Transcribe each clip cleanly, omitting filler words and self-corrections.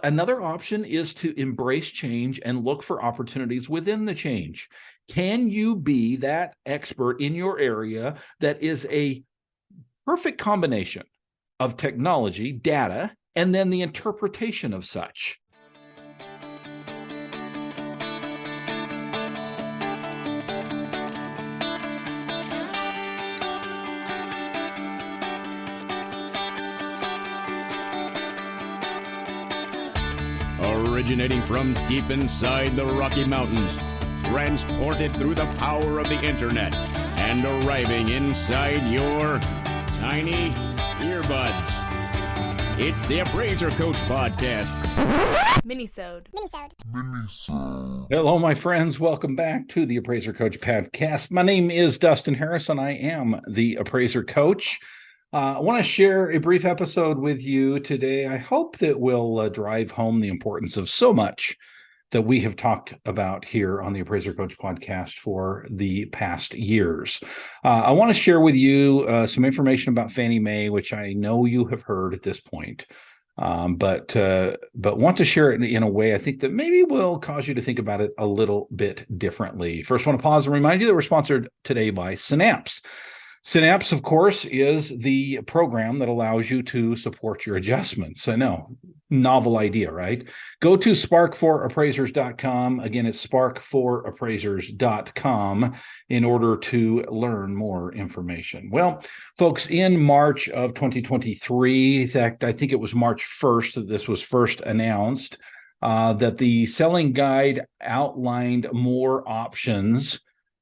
Another option is to embrace change and look for opportunities within the change. Can you be that expert in your area that is a perfect combination of technology, data, and then the interpretation of such? Originating from deep inside the Rocky Mountains, transported through the power of the internet, and arriving inside your tiny earbuds. It's the Appraiser Coach Podcast. Minisode. Hello, my friends. Welcome back to the Appraiser Coach Podcast. My name is Dustin Harris, and I am the Appraiser Coach. I want to share a brief episode with you today. I hope that will drive home the importance of so much that we have talked about here on the Appraiser Coach Podcast for the past years. I want to share with you some information about Fannie Mae, which I know you have heard at this point, but want to share it in a way I think that maybe will cause you to think about it a little bit differently. First, I want to pause and remind you that we're sponsored today by Synapse. Synapse, of course, is the program that allows you to support your adjustments. I know, novel idea, right? Go to spark4appraisers.com. Again, it's spark4appraisers.com in order to learn more information. Well, folks, in March of 2023, in fact, I think it was March 1st that this was first announced, that the selling guide outlined more options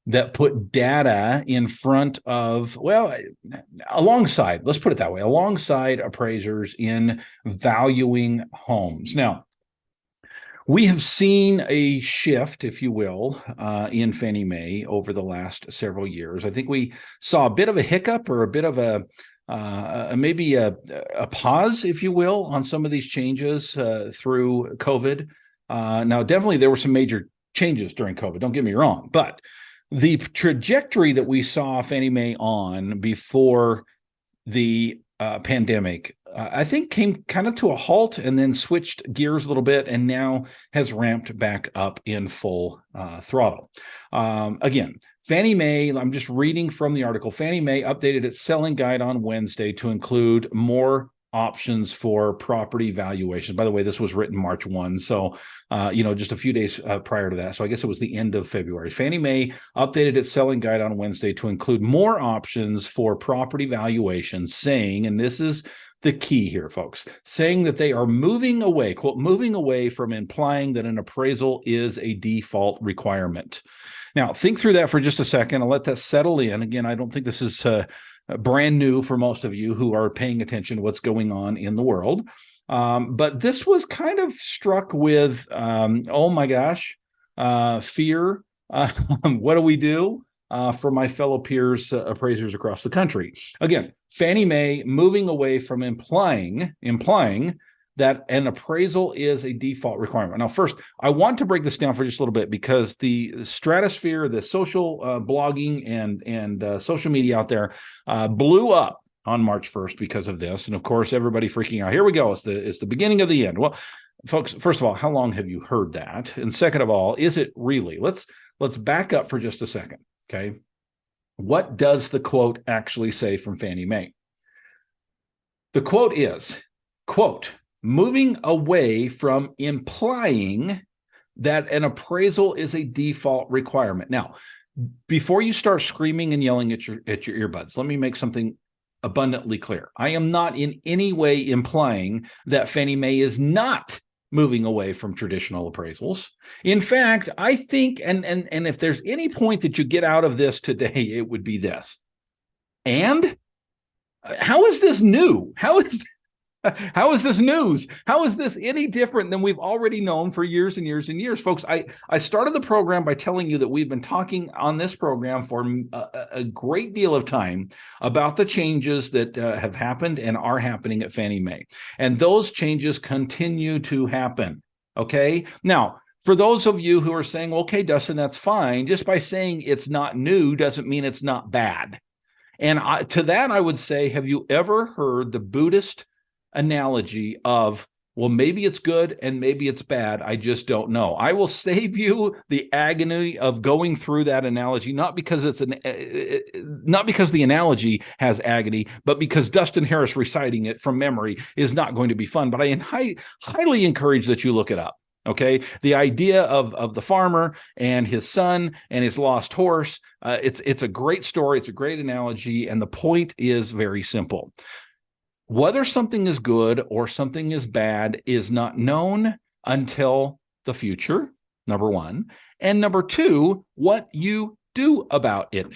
that put data in front of, alongside, let's put it that way, alongside appraisers in valuing homes. Now, we have seen a shift, if you will, in Fannie Mae over the last several years. I think we saw a bit of a hiccup or a bit of maybe a pause, if you will, on some of these changes through COVID. Now, definitely there were some major changes during COVID, don't get me wrong, but the trajectory that we saw Fannie Mae on before the pandemic, I think came kind of to a halt and then switched gears a little bit and now has ramped back up in full throttle. Again, Fannie Mae, I'm just reading from the article, Fannie Mae updated its selling guide on Wednesday to include more options for property valuations. By the way, this was written March 1, so just a few days prior to that. So I guess it was the end of February. Fannie Mae updated its selling guide on Wednesday to include more options for property valuations, saying, and this is the key here, folks, saying that they are moving away, quote, moving away from implying that an appraisal is a default requirement. Now, think through that for just a second. I'll let that settle in. Again, I don't think this is brand new for most of you who are paying attention to what's going on in the world. But this was kind of struck with, oh my gosh, fear. What do we do for my fellow peers, appraisers across the country? Again, Fannie Mae moving away from implying that an appraisal is a default requirement. Now, first, I want to break this down for just a little bit because the stratosphere, the social blogging and social media out there blew up on March 1st because of this. And of course, everybody freaking out. Here we go. It's the beginning of the end. Well, folks, first of all, how long have you heard that? And second of all, is it really? Let's back up for just a second. Okay. What does the quote actually say from Fannie Mae? The quote is, quote, moving away from implying that an appraisal is a default requirement. Now, before you start screaming and yelling at your earbuds, let me make something abundantly clear. I am not in any way implying that Fannie Mae is not moving away from traditional appraisals. In fact, I think, and if there's any point that you get out of this today, it would be this. And how is this new? How is this news? How is this any different than we've already known for years and years and years? Folks, I started the program by telling you that we've been talking on this program for a great deal of time about the changes that have happened and are happening at Fannie Mae. And those changes continue to happen, okay? Now, for those of you who are saying, okay, Dustin, that's fine. Just by saying it's not new doesn't mean it's not bad. And to that, I would say, have you ever heard the Buddhist analogy of Well, maybe it's good and maybe it's bad. I just don't know. I will save you the agony of going through that analogy, not because the analogy has agony, but because Dustin Harris reciting it from memory is not going to be fun. But I highly encourage that you look it up. Okay, the idea of the farmer and his son and his lost horse. It's a great story. It's a great analogy, and the point is very simple. Whether something is good or something is bad is not known until the future, number one. And number two, what you do about it.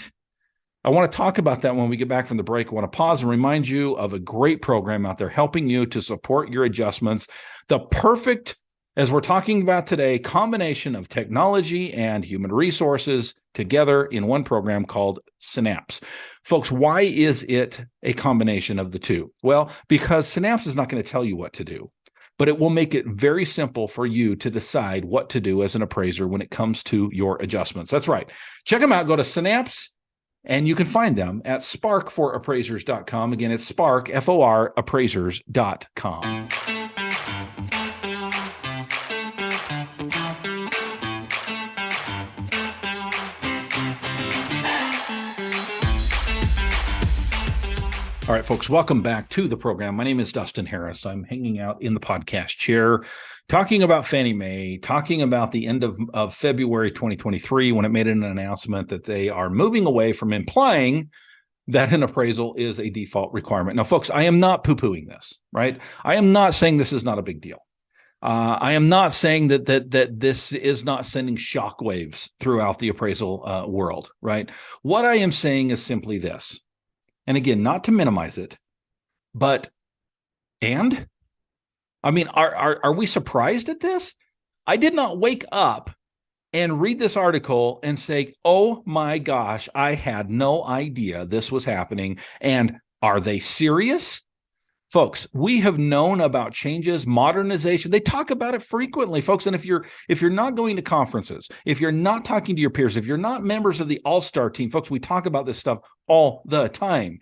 I want to talk about that when we get back from the break. I want to pause and remind you of a great program out there helping you to support your adjustments. The perfect, as we're talking about today, combination of technology and human resources together in one program called Synapse. Folks, why is it a combination of the two? Well, because Synapse is not going to tell you what to do, but it will make it very simple for you to decide what to do as an appraiser when it comes to your adjustments. That's right. Check them out. Go to Synapse, and you can find them at spark4appraisers.com. Again, it's spark, F-O-R, appraisers.com. All right, folks, welcome back to the program. My name is Dustin Harris. I'm hanging out in the podcast chair, talking about Fannie Mae, talking about the end of February 2023, when it made an announcement that they are moving away from implying that an appraisal is a default requirement. Now, folks, I am not poo-pooing this, right? I am not saying this is not a big deal. I am not saying that this is not sending shockwaves throughout the appraisal world, right? What I am saying is simply this. And again, not to minimize it, but I mean, are we surprised at this? I did not wake up and read this article and say, oh my gosh, I had no idea this was happening. And are they serious? Folks, we have known about changes, modernization. They talk about it frequently, folks. And if you're not going to conferences, if you're not talking to your peers, if you're not members of the All-Star team, folks, we talk about this stuff all the time.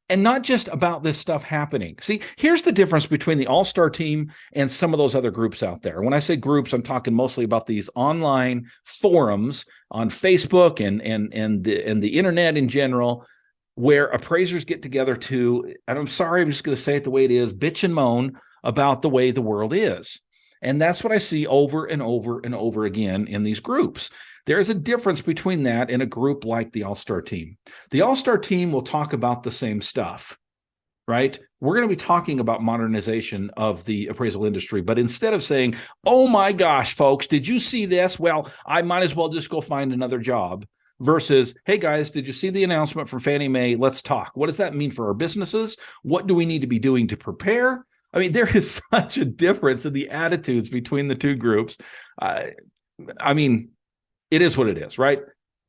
And not just about this stuff happening. See, here's the difference between the All-Star team and some of those other groups out there. When I say groups, I'm talking mostly about these online forums on Facebook and the internet in general, where appraisers get together to, and I'm sorry, I'm just going to say it the way it is, bitch and moan about the way the world is. And that's what I see over and over and over again in these groups. There is a difference between that and a group like the All-Star team. The All-Star team will talk about the same stuff, right? We're going to be talking about modernization of the appraisal industry, but instead of saying, oh my gosh, folks, did you see this? Well, I might as well just go find another job. Versus, hey guys, did you see the announcement from Fannie Mae? Let's talk. What does that mean for our businesses? What do we need to be doing to prepare? I mean, there is such a difference in the attitudes between the two groups. I mean, it is what it is, right?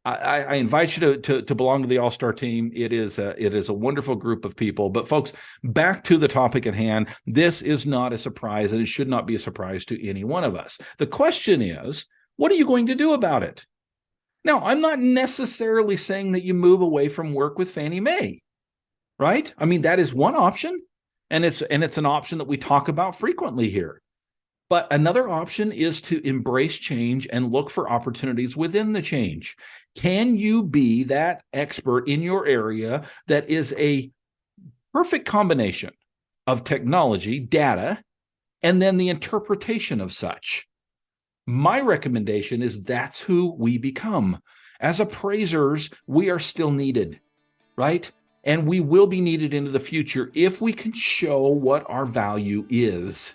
I invite you to belong to the All-Star team. It is a wonderful group of people. But folks, back to the topic at hand. This is not a surprise, and it should not be a surprise to any one of us. The question is, what are you going to do about it? Now, I'm not necessarily saying that you move away from work with Fannie Mae, right? I mean, that is one option, and it's an option that we talk about frequently here. But another option is to embrace change and look for opportunities within the change. Can you be that expert in your area that is a perfect combination of technology, data, and then the interpretation of such? My recommendation is that's who we become. As appraisers, we are still needed, right? And we will be needed into the future if we can show what our value is.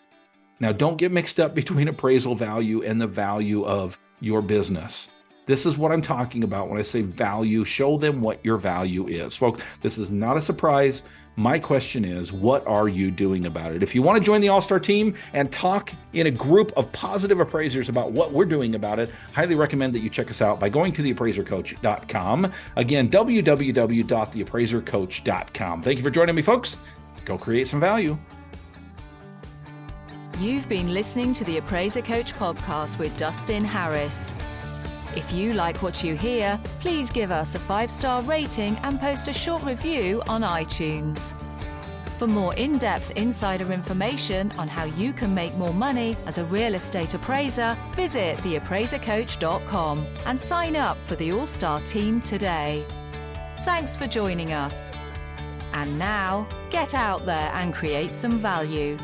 Now, don't get mixed up between appraisal value and the value of your business. This is what I'm talking about when I say value. Show them what your value is. Folks, this is not a surprise. My question is, what are you doing about it? If you want to join the All-Star team and talk in a group of positive appraisers about what we're doing about it, highly recommend that you check us out by going to theappraisercoach.com. Again, www.theappraisercoach.com. Thank you for joining me, folks. Go create some value. You've been listening to the Appraiser Coach podcast with Dustin Harris. If you like what you hear, please give us a 5-star rating and post a short review on iTunes. For more in-depth insider information on how you can make more money as a real estate appraiser, visit theappraisercoach.com and sign up for the All-Star team today. Thanks for joining us. And now, get out there and create some value.